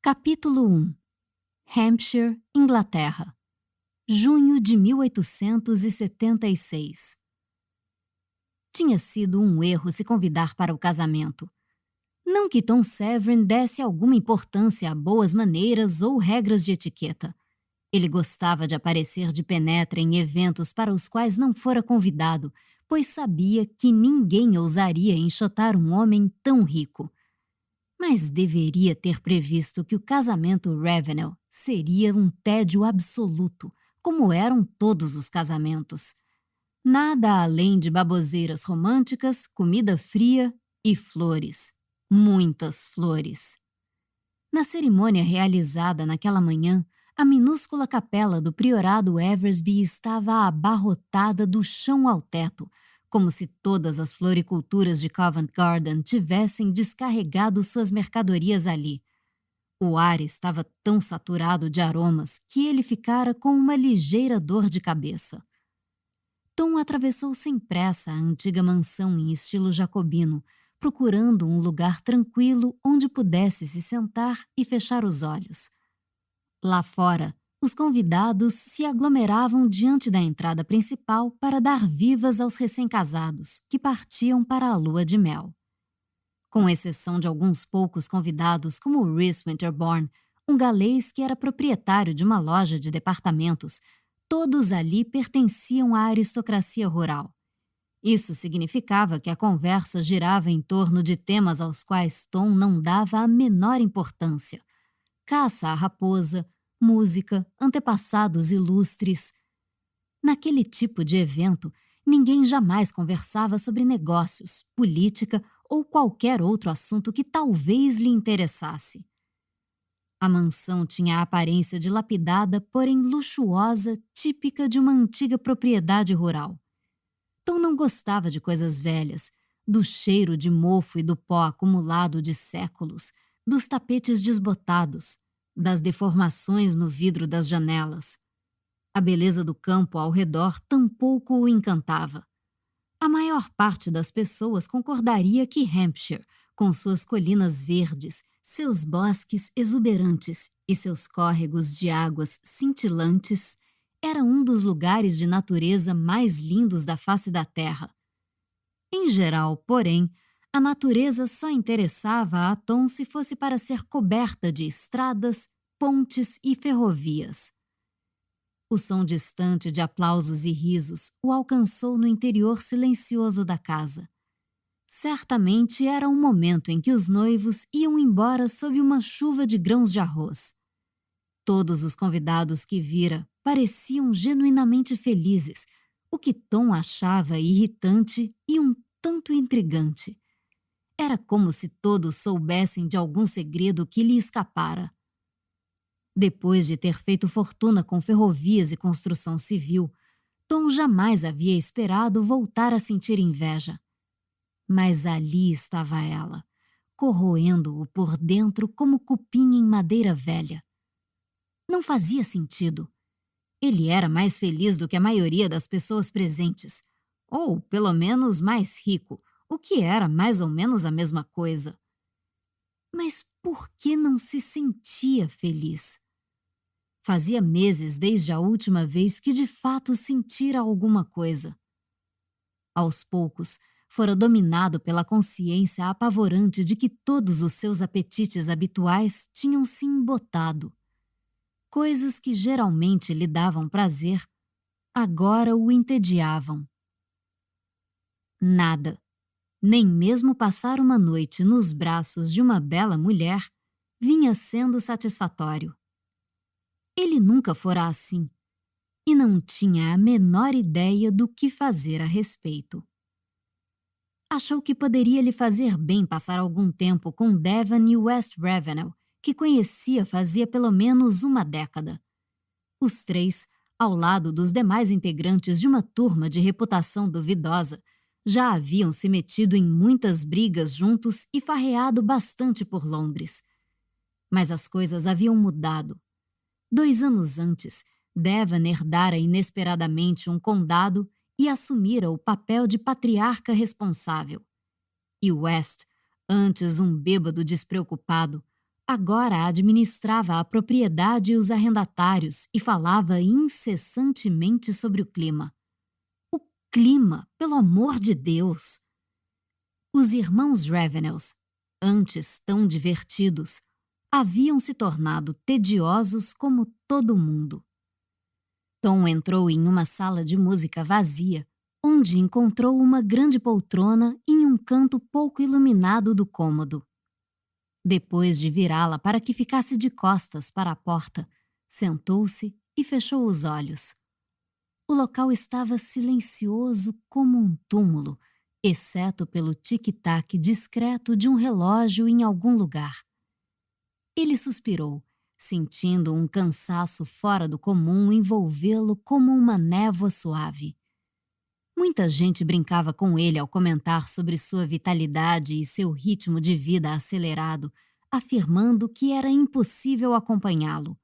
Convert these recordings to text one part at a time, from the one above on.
Capítulo 1. Hampshire, Inglaterra. Junho de 1876. Tinha sido um erro se convidar para o casamento. Não que Tom Severin desse alguma importância a boas maneiras ou regras de etiqueta. Ele gostava de aparecer de penetra em eventos para os quais não fora convidado, pois sabia que ninguém ousaria enxotar um homem tão rico. Mas deveria ter previsto que o casamento Ravenel seria um tédio absoluto, como eram todos os casamentos. Nada além de baboseiras românticas, comida fria e flores. Muitas flores. Na cerimônia realizada naquela manhã, a minúscula capela do priorado Eversby estava abarrotada do chão ao teto, como se todas as floriculturas de Covent Garden tivessem descarregado suas mercadorias ali. O ar estava tão saturado de aromas que ele ficara com uma ligeira dor de cabeça. Tom atravessou sem pressa a antiga mansão em estilo jacobino, procurando um lugar tranquilo onde pudesse se sentar e fechar os olhos. Lá fora, os convidados se aglomeravam diante da entrada principal para dar vivas aos recém-casados, que partiam para a lua de mel. Com exceção de alguns poucos convidados, como Rhys Winterbourne, um galês que era proprietário de uma loja de departamentos, todos ali pertenciam à aristocracia rural. Isso significava que a conversa girava em torno de temas aos quais Tom não dava a menor importância: caça à raposa, música, antepassados ilustres. Naquele tipo de evento, ninguém jamais conversava sobre negócios, política ou qualquer outro assunto que talvez lhe interessasse. A mansão tinha a aparência dilapidada, porém luxuosa, típica de uma antiga propriedade rural. Tom não gostava de coisas velhas, do cheiro de mofo e do pó acumulado de séculos, dos tapetes desbotados, das deformações no vidro das janelas. A beleza do campo ao redor tampouco o encantava. A maior parte das pessoas concordaria que Hampshire, com suas colinas verdes, seus bosques exuberantes e seus córregos de águas cintilantes, era um dos lugares de natureza mais lindos da face da terra. Em geral, porém, a natureza só interessava a Tom se fosse para ser coberta de estradas, pontes e ferrovias. O som distante de aplausos e risos o alcançou no interior silencioso da casa. Certamente era um momento em que os noivos iam embora sob uma chuva de grãos de arroz. Todos os convidados que vira pareciam genuinamente felizes, o que Tom achava irritante e um tanto intrigante. Era como se todos soubessem de algum segredo que lhe escapara. Depois de ter feito fortuna com ferrovias e construção civil, Tom jamais havia esperado voltar a sentir inveja. Mas ali estava ela, corroendo-o por dentro como cupim em madeira velha. Não fazia sentido. Ele era mais feliz do que a maioria das pessoas presentes, ou, pelo menos, mais rico, o que era mais ou menos a mesma coisa. Mas por que não se sentia feliz? Fazia meses desde a última vez que de fato sentira alguma coisa. Aos poucos, fora dominado pela consciência apavorante de que todos os seus apetites habituais tinham se embotado. Coisas que geralmente lhe davam prazer, agora o entediavam. Nada, nem mesmo passar uma noite nos braços de uma bela mulher, vinha sendo satisfatório. Ele nunca fora assim, e não tinha a menor ideia do que fazer a respeito. Achou que poderia lhe fazer bem passar algum tempo com Devon e West Ravenel, que conhecia fazia pelo menos uma década. Os três, ao lado dos demais integrantes de uma turma de reputação duvidosa, já haviam se metido em muitas brigas juntos e farreado bastante por Londres. Mas as coisas haviam mudado. 2 anos antes, Devon herdara inesperadamente um condado e assumira o papel de patriarca responsável. E West, antes um bêbado despreocupado, Agora administrava a propriedade e os arrendatários e falava incessantemente sobre o clima. O clima, pelo amor de Deus! Os irmãos Ravenels, antes tão divertidos, haviam se tornado tediosos como todo mundo. Tom entrou em uma sala de música vazia, onde encontrou uma grande poltrona em um canto pouco iluminado do cômodo. Depois de virá-la para que ficasse de costas para a porta, sentou-se e fechou os olhos. O local estava silencioso como um túmulo, exceto pelo tic-tac discreto de um relógio em algum lugar. Ele suspirou, sentindo um cansaço fora do comum envolvê-lo como uma névoa suave. Muita gente brincava com ele ao comentar sobre sua vitalidade e seu ritmo de vida acelerado, afirmando que era impossível acompanhá-lo.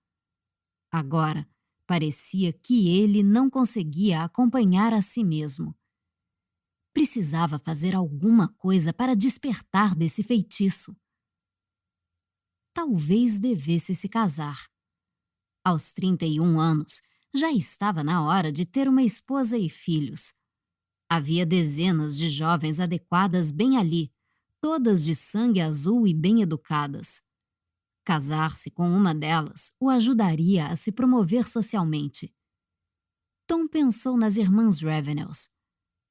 Agora, parecia que ele não conseguia acompanhar a si mesmo. Precisava fazer alguma coisa para despertar desse feitiço. Talvez devesse se casar. Aos 31 anos, já estava na hora de ter uma esposa e filhos. Havia dezenas de jovens adequadas bem ali, todas de sangue azul e bem educadas. Casar-se com uma delas o ajudaria a se promover socialmente. Tom pensou nas irmãs Ravenels.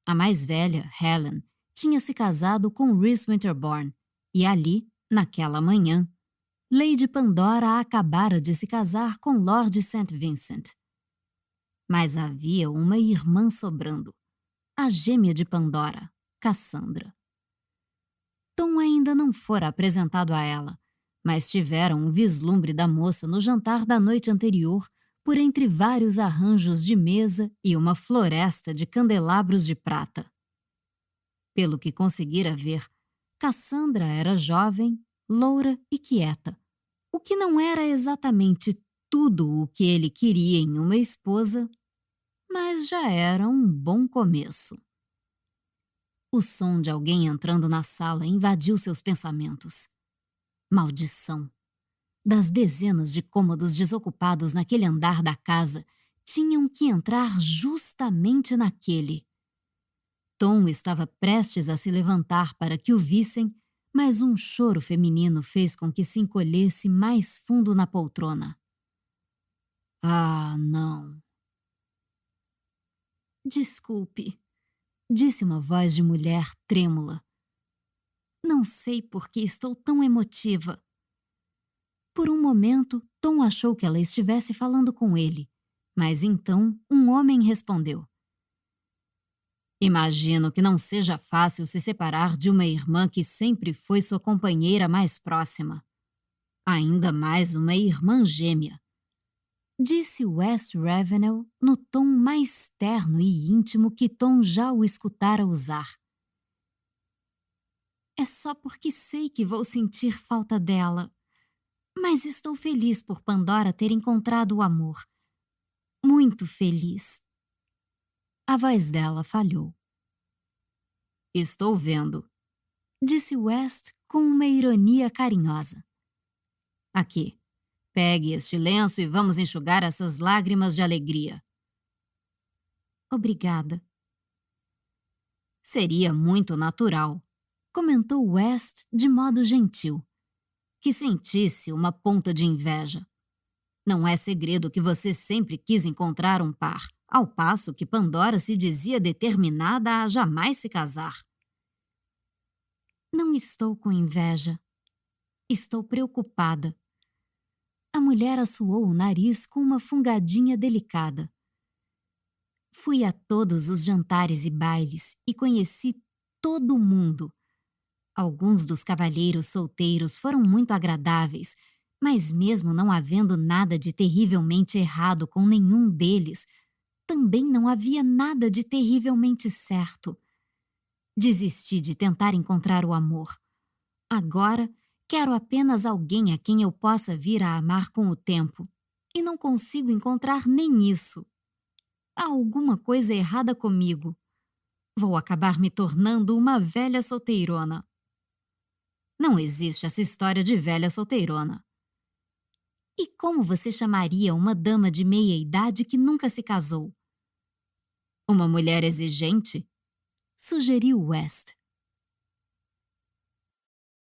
A mais velha, Helen, tinha se casado com Rhys Winterbourne, e ali, naquela manhã, Lady Pandora acabara de se casar com Lord St. Vincent. Mas havia uma irmã sobrando, a gêmea de Pandora, Cassandra. Tom ainda não fora apresentado a ela, mas tiveram um vislumbre da moça no jantar da noite anterior, por entre vários arranjos de mesa e uma floresta de candelabros de prata. Pelo que conseguira ver, Cassandra era jovem, loura e quieta, o que não era exatamente tudo o que ele queria em uma esposa, mas já era um bom começo. O som de alguém entrando na sala invadiu seus pensamentos. Maldição! Das dezenas de cômodos desocupados naquele andar da casa, tinham que entrar justamente naquele. Tom estava prestes a se levantar para que o vissem, mas um choro feminino fez com que se encolhesse mais fundo na poltrona. Ah, não! Desculpe, disse uma voz de mulher trêmula. Não sei por que estou tão emotiva. Por um momento, Tom achou que ela estivesse falando com ele, mas então um homem respondeu. Imagino que não seja fácil se separar de uma irmã que sempre foi sua companheira mais próxima. Ainda mais uma irmã gêmea, disse West Ravenel no tom mais terno e íntimo que Tom já o escutara usar. É só porque sei que vou sentir falta dela. Mas estou feliz por Pandora ter encontrado o amor. Muito feliz. A voz dela falhou. Estou vendo, disse West com uma ironia carinhosa. Aqui, pegue este lenço e vamos enxugar essas lágrimas de alegria. Obrigada. Seria muito natural, comentou West de modo gentil, que sentisse uma ponta de inveja. Não é segredo que você sempre quis encontrar um par, ao passo que Pandora se dizia determinada a jamais se casar. Não estou com inveja. Estou preocupada. A mulher assoou o nariz com uma fungadinha delicada. Fui a todos os jantares e bailes e conheci todo mundo. Alguns dos cavalheiros solteiros foram muito agradáveis, mas mesmo não havendo nada de terrivelmente errado com nenhum deles, também não havia nada de terrivelmente certo. Desisti de tentar encontrar o amor. Agora, quero apenas alguém a quem eu possa vir a amar com o tempo, e não consigo encontrar nem isso. Há alguma coisa errada comigo. Vou acabar me tornando uma velha solteirona. Não existe essa história de velha solteirona. E como você chamaria uma dama de meia-idade que nunca se casou? Uma mulher exigente? Sugeriu West.